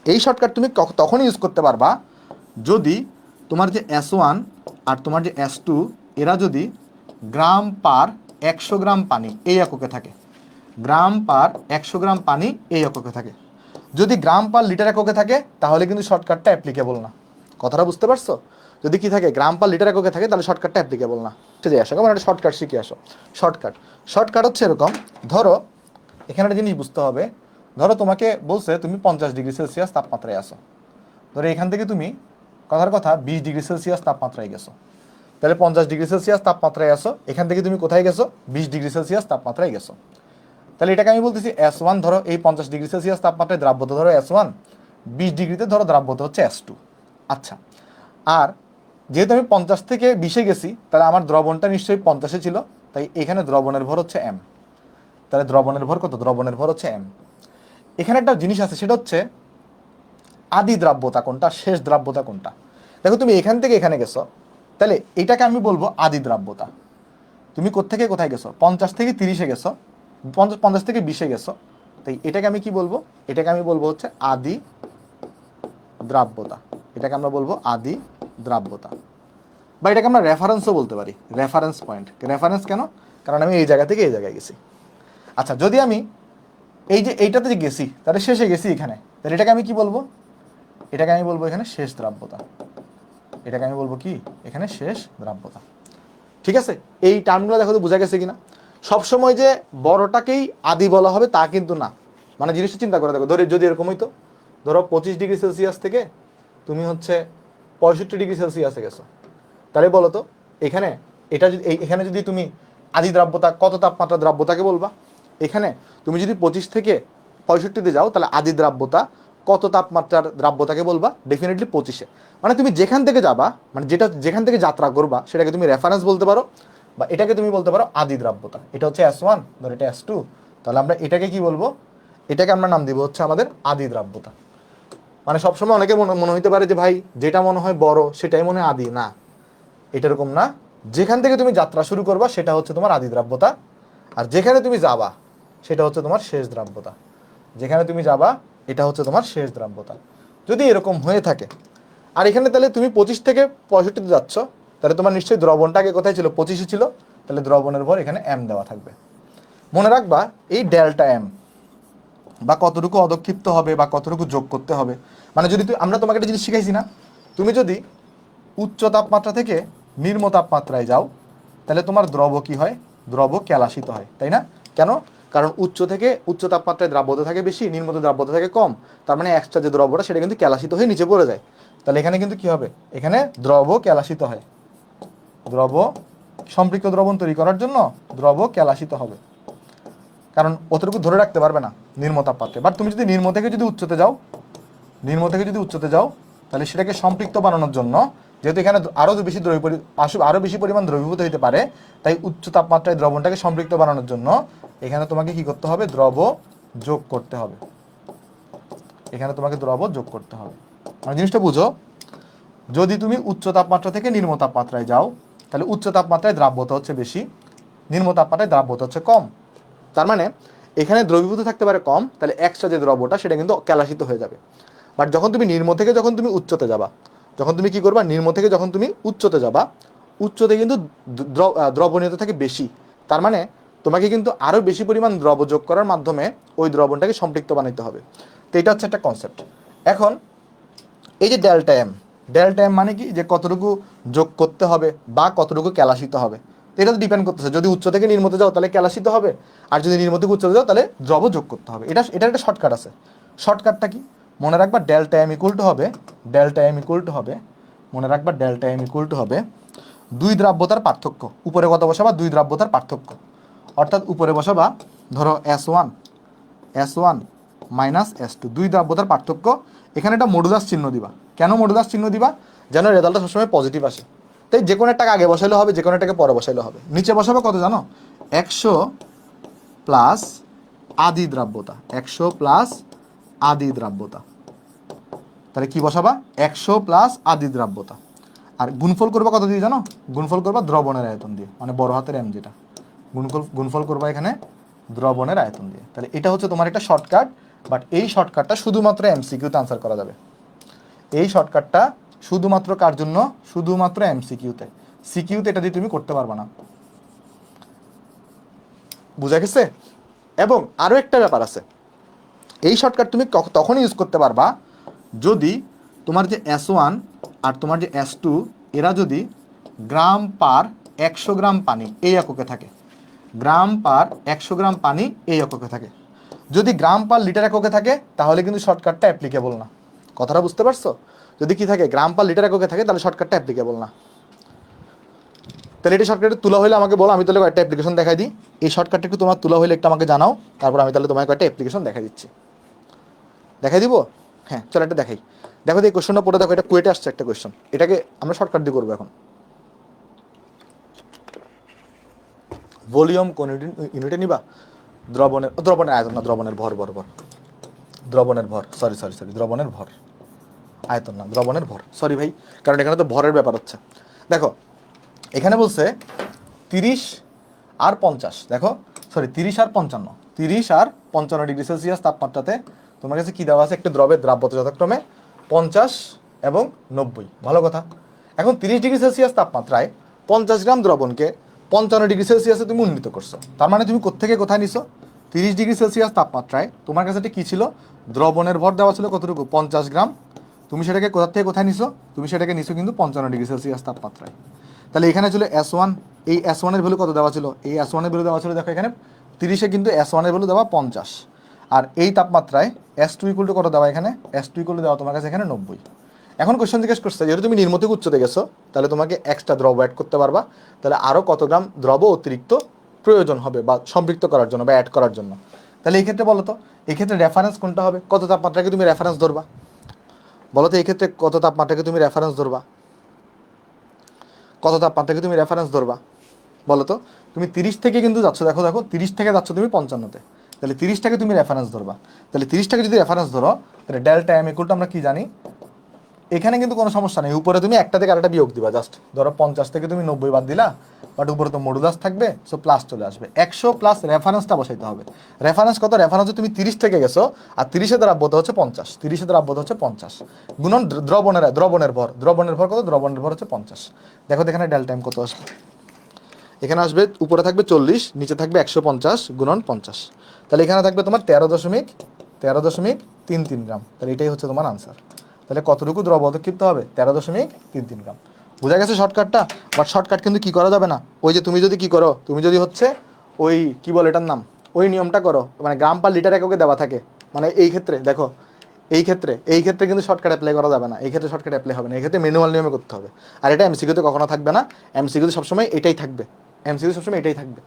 এই শর্টকাট তুমি তখনই ইউজ করতে পারবা যদি তোমার যে S1 আর তোমার যে S2 এরা যদি গ্রাম পার 100 গ্রাম পানি এই এককে থাকে, গ্রাম পার 100 গ্রাম পানি এই এককে থাকে। যদি গ্রাম পার লিটার এককে থাকে তাহলে কিন্তু শর্টকাটটা অ্যাপ্লিকেবল না। কথাটা বুঝতে পারছো? যদি কি থাকে গ্রাম পার লিটার এককে থাকে তাহলে শর্টকাটটা অ্যাপ্লিকেবল না। ঠিক আসো, কেমন একটা শর্টকাট শিখে আসো। শর্টকাট হচ্ছে এরকম, ধরো এখানে একটা জিনিস বুঝতে হবে। ধরো তোমাকে বলছে তুমি 50 ডিগ্রি সেলসিয়াস তাপমাত্রায় আসো, ধরো এখান থেকে তুমি কথার কথা 20 ডিগ্রি সেলসিয়াস তাপমাত্রায় গেছো, তাহলে 50 ডিগ্রি সেলসিয়াস তাপমাত্রায় আসো, এখান থেকে তুমি কোথায় গেছো? 20 ডিগ্রি সেলসিয়াস তাপমাত্রায় গেছো। তাহলে এটাকে আমি বলতেছি S1, ধরো এই 50 ডিগ্রি সেলসিয়াস তাপমাত্রায় দ্রাব্যতা ধরো S1, 20 ডিগ্রিতে ধরো দ্রাব্যতা হচ্ছে S2। আচ্ছা, আর যেহেতু আমি 50 থেকে 20-এ গেছি, তাহলে আমার দ্রবণটা নিশ্চয়ই 50-এ ছিল, তাই এখানে দ্রবণের ভর হচ্ছে M। তাহলে দ্রবণের ভর কত? দ্রবণের ভর হচ্ছে M। এখানে একটা জিনিস আছে, সেটা হচ্ছে আদি দ্রাব্যতা কোনটা, শেষ দ্রাব্যতা কোনটা। দেখো তুমি এখান থেকে এখানে গেছো, তাহলে এটাকে আমি বলবো আদি দ্রাব্যতা। তুমি কোত্থেকে কোথায় গেছো? 50 থেকে 30-এ গেছো, 50 থেকে 20-এ গেছো, তাই এটাকে আমি কি বলবো? এটাকে আমি বলবো হচ্ছে আদি দ্রাব্যতা। এটাকে আমরা বলবো আদি দ্রাব্যতা, বা এটাকে আমরা রেফারেন্সও বলতে পারি, রেফারেন্স পয়েন্ট। রেফারেন্স কেন? কারণ আমি এই জায়গা থেকে এই জায়গায় গেছি। আচ্ছা, যদি আমি এই যে এইটাতে যে গেছি তাহলে শেষে গেছি এখানে, তাহলে এটাকে আমি কি বলবো? এটাকে আমি বলবো এখানে শেষ দ্রাব্যতা। এটাকে আমি বলবো কি? এখানে শেষ দ্রাব্যতা। ঠিক আছে, এই টার্মগুলো দেখো তো বোঝা গেছে কিনা? সবসময় যে বড়টাকেই আদি বলা হবে তা কিন্তু না। মানে জিনিসটা চিন্তা করে দেখো, ধরো যদি এরকম হইতো, ধরো 25 ডিগ্রি সেলসিয়াস থেকে তুমি হচ্ছে 65 ডিগ্রি সেলসিয়াসে গেছো, তাহলে বলো তো এখানে এটা যদি এখানে যদি তুমি আদি দ্রাব্যতা কত তাপমাত্রা দ্রাব্যতাকে বলবা? এখানে তুমি যদি 25 থেকে 65-তে যাও তাহলে আদি দ্রাব্যতা কত তাপমাত্রার দ্রাব্যতাকে বলবা? ডেফিনেটলি 25-এ। মানে তুমি যেখান থেকে যাবা, মানে যেটা যেখান থেকে যাত্রা করবা সেটাকে তুমি রেফারেন্স বলতে পারো, বা এটাকে তুমি বলতে পারো আদি দ্রাব্যতা। এটা হচ্ছে S1, ধর এটা S2, তাহলে আমরা এটাকে কি বলবো? এটাকে আমরা নাম দিব হচ্ছে আমাদের আদি দ্রাব্যতা। মানে সবসময় অনেকে মনে হইতে পারে যে ভাই যেটা মনে হয় বড় সেটাই মনে হয় আদি, না, এটা এরকম না। যেখান থেকে তুমি যাত্রা শুরু করবা সেটা হচ্ছে তোমার আদি দ্রাব্যতা, আর যেখানে তুমি যাবা সেটা হচ্ছে তোমার শেষ দ্রাব্যতা। যেখানে তুমি যাবা এটা হচ্ছে তোমার শেষ দ্রাব্যতা, যদি এরকম হয়ে থাকে। আর এখানে তাহলে তুমি 25 থেকে 65-তে যাচ্ছ, তাহলে তোমার নিশ্চয়ই দ্রবণটা আগে কোথায় ছিল? 25-এ ছিল, তাহলে দ্রবণের ভর এখানে M দেওয়া থাকবে। মনে রাখবা এই ডেল্টা M বা কতটুকু অদক্ষিপ্ত হবে বা কতটুকু যোগ করতে হবে, মানে যদি আমরা তোমাকে একটা জিনিস শিখাইছি না, তুমি যদি উচ্চ তাপমাত্রা থেকে নিম্ন তাপমাত্রায় যাও তাহলে তোমার দ্রব কি হয়? দ্রব ক্যালাসিত হয়, তাই না? কেন? কারণ উচ্চ থেকে উচ্চ তাপমাত্রায় দ্রাব্যতা থাকে বেশি, নিম্নতে দ্রাব্যতা থাকে কম, তার মানে এক্সট্রা যে দ্রবটা সেটা কিন্তু ক্যালাসিত হয়ে নিচে পড়ে যায়। তাহলে এখানে কিন্তু কি হবে? এখানে দ্রব ক্যালাসিত হয়, দ্রব সম্পৃক্ত দ্রবণ তৈরি করার জন্য দ্রব ক্যালাসিত হবে, কারণ অতটুকু ধরে রাখতে পারবে না নিম্ন তাপমাত্রায়। বাট তুমি যদি নিম্ন থেকে যদি উচ্চতে যাও, নিম্ন থেকে যদি উচ্চতে যাও তাহলে সেটাকে সম্পৃক্ত বানানোর জন্য, যেহেতু এখানে আরো বেশি পরিমাণ দ্রবীভূত হতে পারে, তাই উচ্চ তাপমাত্রায় দ্রবণটাকে সম্পৃক্ত বানানোর জন্য এখানে তোমাকে কি করতে হবে? দ্রব যোগ করতে হবে। এখানে তোমাকে দ্রব যোগ করতে হবে। মানে জিনিসটা বুঝো, যদি তুমি উচ্চ তাপমাত্রা থেকে নিম্ন তাপমাত্রায় যাও তাহলে উচ্চ তাপমাত্রায় দ্রাব্যতা হচ্ছে বেশি, নিম্ন তাপমাত্রায় দ্রাব্যতা হচ্ছে কম। তার মানে এখানে দ্রবীভূত থাকতে পারে কম, তাহলে এক্সট্রা যে দ্রবটা সেটা কিন্তু ক্যালাসিত হয়ে যাবে। বাট যখন তুমি নিম্ন থেকে যখন তুমি উচ্চতে যাবা, যখন তুমি কি করবা? নিম্ন থেকে যখন তুমি উচ্চতে যাবা, উচ্চতে কিন্তু দ্রবণীয়তা থাকে বেশি, তার মানে তোমাকে কিন্তু আরো বেশি পরিমাণ দ্রব যোগ করার মাধ্যমে ওই দ্রবণটাকে সম্পৃক্ত বানাইতে হবে। তো এটা হচ্ছে একটা কনসেপ্ট। এখন এই যে ডেল্টা এম মানে কি? যে কতটুকু যোগ করতে হবে বা কতটুকু ক্যালাসিত হবে, তো এটা তো ডিপেন্ড করতেছে। যদি উচ্চ থেকে নিম্নতে যাও তাহলে ক্যালাসিত হবে, আর যদি নিম্ন থেকে উচ্চতে যাও তাহলে দ্রব যোগ করতে হবে। এটার একটা শর্টকাট আছে। শর্টকাটটা কি? মনে রাখবা ডেল্টা এম ইকুয়াল টু হবে, ডেল্টা এম ইকুয়াল টু হবে, মনে রাখবা ডেল্টা এম ইকুয়াল টু হবে দুই দ্রাব্যতার পার্থক্য। উপরে কত বসাবা? দুই দ্রাব্যতার পার্থক্য। অর্থাৎ উপরে বসাবা ধরো S1 মাইনাস S2, দুই দ্রাব্যতার পার্থক্য। এখানে একটা মডুলাস চিহ্ন দিবা। কেন মডুলাস চিহ্ন দিবা? যেন রেজাল্টটা সবসময় পজিটিভ আসে। তাই যে কোনো একটাকে আগে বসাইলে হবে, যে কোনো একটাকে পরে বসাইলে হবে। নিচে বসাবো কত জানো? 100 প্লাস আদি দ্রাব্যতা, 100 প্লাস আদি দ্রাব্যতা। তাহলে কি বসাবা? 100 প্লাস আদি দ্রাব্যতা। আর গুণফল করবা কত দিয়ে জানো? গুণফল করবা দ্রবণের আয়তন দিয়ে, মানে বড় হাতের M যেটা, গুণফল করবা এখানে দ্রবণের আয়তন দিয়ে। তাহলে এটা হচ্ছে তোমার একটা শর্টকাট, বাট এই শর্টকাটটা শুধুমাত্র এমসিকিউতে আনসার করা যাবে। এই শর্টকাটটা শুধুমাত্র কার জন্য? শুধুমাত্র এমসিকিউতে। সিকিউতে এটা দিয়ে তুমি করতে পারবে না। বুঝা গেছে? এবং আরো একটা ব্যাপার আছে, এই শর্টকাট তুমি তখন ইউজ করতে পারবা যদি তোমার যে S1 আর তোমার যে S2 এরা যদি গ্রাম পার 100 গ্রাম পানি এই এককে থাকে। গ্রাম পার 100 গ্রাম পানি এই এককে থাকে। যদি গ্রাম পার লিটার এককে থাকে তাহলে কিন্তু শর্টকাটটা অ্যাপ্লিকেবল না। কথাটা বুঝতে পারছো? যদি কি থাকে, গ্রাম পার লিটার এককে থাকে, তাহলে শর্টকাটটা অ্যাপ্লিকেবল না। তাহলে এটা শর্টকাটে তোলা হলে আমাকে বলো, আমি তাহলে কয়েকটা অ্যাপ্লিকেশন দেখাই দিই। এই শর্টকাটটা একটু তোমার তোলা হলে একটু আমাকে জানাও, তারপর আমি তাহলে তোমাকে কয়েকটা অ্যাপ্লিকেশন দেখাই দিচ্ছি। দেখাই দিব? হ্যাঁ, চলো একটা দেখাই। দেখো এই কোয়েশ্চনটা পড়ে দেখো, এটা কুয়েটে আসছে একটা কোয়েশ্চন। এটাকে আমরা শর্টকাট দিয়ে করবো এখন। ভলিউম কোন ইউনিটে নিবা? দ্রবণের আয়তন না, দ্রবণের ভর দ্রবণের ভর, সরি দ্রবণের ভর, আয়তন না, দ্রবণের ভর। সরি ভাই, কারণ এখানে তো ভরের ব্যাপার হচ্ছে। দেখো এখানে বলছে 30 আর 50, দেখো সরি 30 আর 55, 30 আর 55 ডিগ্রি সেলসিয়াস তাপমাত্রাতে তোমার কাছে কি দেওয়া আছে? একটা দ্রবের দ্রাব্যতা যথাক্রমে 50 এবং 90। ভালো কথা। এখন 30 ডিগ্রি সেলসিয়াস তাপমাত্রায় 50 গ্রাম দ্রবণকে 55 ডিগ্রি সেলসিয়াসে তুমি উন্নীত করছো। তার মানে তুমি কোত্থেকে কোথায় নিছো? 30 ডিগ্রি সেলসিয়াস তাপমাত্রায় তোমার কাছে কি ছিল? দ্রবণের ভর দেওয়া ছিল কতটুকু? 50 গ্রাম। তুমি সেটাকে কোথা থেকে কোথায় নিছো? তুমি সেটাকে নিছো কিন্তু 55 ডিগ্রি সেলসিয়াস তাপমাত্রায়। তাহলে এখানে ছিল S1, এই S1 এর ভ্যালু কত দেওয়া ছিল? এই S1 এর ভ্যালু দেওয়া ছিল, দেখো এখানে 30-এ কিন্তু S1 এর ভ্যালু দেওয়া 50। আর এই তাপমাত্রায় S2 ইকুয়াল টু কত দেওয়া? এখানে S2 ইকুয়াল টু দেওয়া তোমার কাছে এখানে 90। এখন কোশ্চেন জিজ্ঞেস করছে, যেহেতু তুমি নির্মতিক উচ্চতে গেছো, তাহলে তোমাকে এক্সট্রা দ্রব অ্যাড করতে পারবা। তাহলে আরও কত গ্রাম দ্রব অতিরিক্ত প্রয়োজন হবে বা সম্পৃক্ত করার জন্য বা অ্যাড করার জন্য? তাহলে এই ক্ষেত্রে বলো তো, এই ক্ষেত্রে রেফারেন্স কোনটা হবে? কত তাপমাত্রাকে তুমি রেফারেন্স ধরবা? বলো তো এই ক্ষেত্রে কত তাপমাত্রাকে তুমি রেফারেন্স ধরবা? কত তাপমাত্রাকে তুমি রেফারেন্স ধরবা বলো তো? তুমি 30 থেকে কিন্তু যাচ্ছ, দেখো 30 থেকে যাচ্ছ তুমি 55-তে, তাহলে 30টাকে তুমি রেফারেন্স ধরবা। তাহলে 30টাকে যদি রেফারেন্স ধরো, তাহলে ডেল্টা এম ইকুয়াল টু আমরা কি জানি? এখানে কিন্তু কোনো সমস্যা নেই, উপরে তুমি একটা থেকে আরেকটা বিয়োগ দিবা। জাস্ট ধরো 50 থেকে তুমি 90 বাদ দিলা, বাট উপরে তো মডুলাস থাকবে, সো প্লাস চলে আসবে। 100 প্লাস রেফারেন্সটা বসাইতে হবে। রেফারেন্স কত? রেফারেন্স তুমি 30 থেকে গেছো, আর 30-এর দ্রাব্যতা হচ্ছে 50, 30-এর দ্রাব্যতা হচ্ছে 50 গুণন দ্রবণের ভর কত? দ্রবণের ভর হচ্ছে 50। দেখো এখানে ডেল্টা এম কত আসবে? এখানে আসবে, উপরে থাকবে 40, নিচে থাকবে 150 গুণন 50। তাহলে এখানে থাকবে তোমার 13.33 গ্রাম। তাহলে এটাই হচ্ছে তোমার আনসার। তাহলে কতটুকু দ্রব অধক্ষিপ্ত হবে? 13.33 গ্রাম। বোঝা গেছে শর্টকাটটা? বাট শর্টকাট কিন্তু কি করা যাবে না। ওই যে তুমি যদি কি করো, তুমি যদি হচ্ছে ওই কি বলে এটার নাম, ওই নিয়মটা করো, মানে গ্রাম পার লিটার এককে দেওয়া থাকে, মানে এই ক্ষেত্রে দেখো, এই ক্ষেত্রে কিন্তু শর্টকাট অ্যাপ্লাই করা যাবে না। এই ক্ষেত্রে শর্টকাট অ্যাপ্লাই হবে না, এই ক্ষেত্রে ম্যানুয়াল নিয়মে করতে হবে। আর এটা এমসিকিউতে কখনো থাকবে না, এমসিকিউতে সবসময় এটাই থাকবে, এমসিকিউ সবসময় এটাই থাকবে।